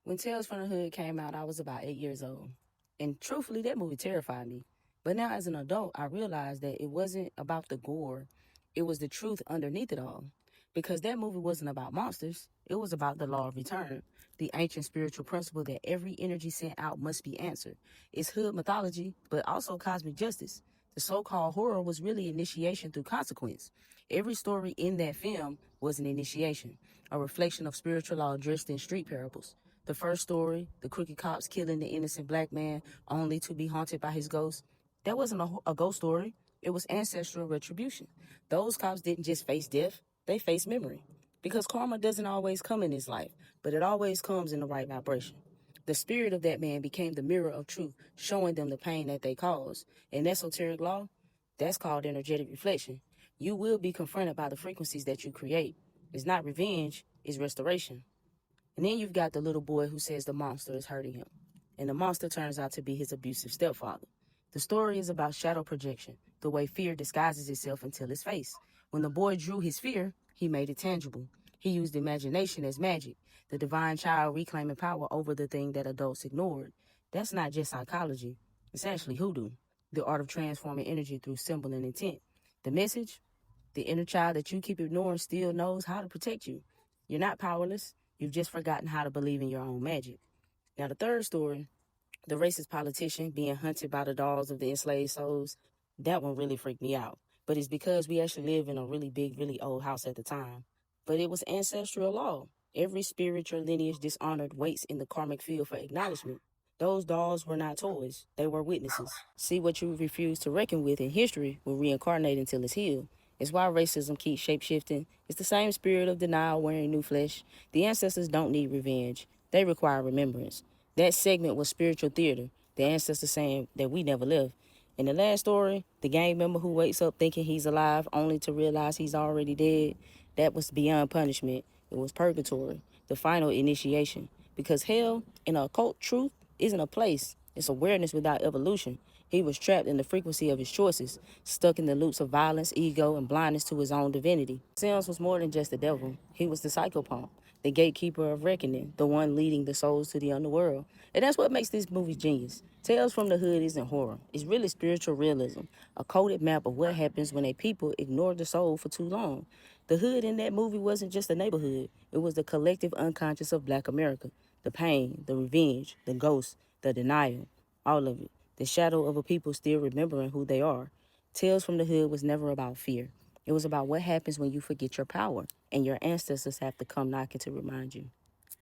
When Tales from the Hood came out, I was about 8 years old. And truthfully, that movie terrified me. But now, as an adult, I realized that it wasn't about the gore, it was the truth underneath it all. Because that movie wasn't about monsters, it was about the law of return, the ancient spiritual principle that every energy sent out must be answered. It's hood mythology, but also cosmic justice. The so called horror was really initiation through consequence. Every story in that film was an initiation, a reflection of spiritual law dressed in street parables. The first story, the crooked cops killing the innocent black man only to be haunted by his ghost, that wasn't a ghost story. It was ancestral retribution. Those cops didn't just face death, they faced memory. Because karma doesn't always come in this life, but it always comes in the right vibration. The spirit of that man became the mirror of truth, showing them the pain that they caused. In esoteric law, that's called energetic reflection. You will be confronted by the frequencies that you create. It's not revenge, it's restoration. And then you've got the little boy who says the monster is hurting him. And the monster turns out to be his abusive stepfather. The story is about shadow projection, the way fear disguises itself until it's faced. When the boy drew his fear, he made it tangible. He used imagination as magic, the divine child reclaiming power over the thing that adults ignored. That's not just psychology, it's actually hoodoo, the art of transforming energy through symbol and intent. The message? The inner child that you keep ignoring still knows how to protect you. You're not powerless. You've just forgotten how to believe in your own magic. Now, the third story, the racist politician being hunted by the dolls of the enslaved souls, that one really freaked me out. But it's because we actually live in a really big, really old house at the time. But it was ancestral law. Every spiritual lineage dishonored waits in the karmic field for acknowledgement. Those dolls were not toys, they were witnesses. See what you refuse to reckon with in history will reincarnate until it's healed. It's why racism keeps shape-shifting. It's the same spirit of denial wearing new flesh. The ancestors don't need revenge. They require remembrance. That segment was spiritual theater, the ancestors saying that we never lived. In the last story, the gang member who wakes up thinking he's alive only to realize he's already dead, that was beyond punishment. It was purgatory, the final initiation. Because hell, in occult truth, isn't a place. It's awareness without evolution. He was trapped in the frequency of his choices, stuck in the loops of violence, ego, and blindness to his own divinity. Sims was more than just the devil. He was the psychopomp, the gatekeeper of reckoning, the one leading the souls to the underworld. And that's what makes this movie genius. Tales from the Hood isn't horror. It's really spiritual realism, a coded map of what happens when a people ignore the soul for too long. The hood in that movie wasn't just a neighborhood. It was the collective unconscious of Black America. The pain, the revenge, the ghost, the denial, all of it. The shadow of a people still remembering who they are. Tales from the Hood was never about fear. It was about what happens when you forget your power and your ancestors have to come knocking to remind you.